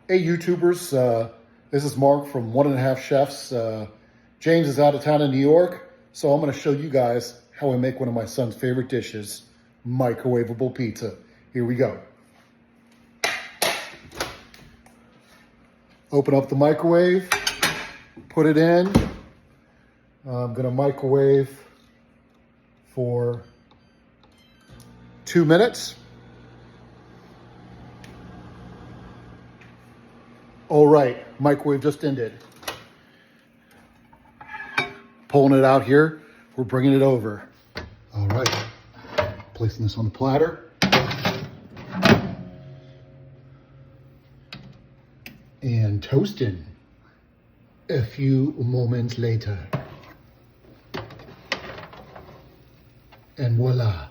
Hey YouTubers, this is Mark from 1.5 Chefs. James is out of town in New York, so I'm going to show you guys how I make one of my son's favorite dishes, microwaveable pizza. Here we go. Open up the microwave, put it in. I'm going to microwave for 2 minutes. All right, microwave just ended. Pulling it out here, we're bringing it over. All right, placing this on the platter. And toasting a few moments later. And voila.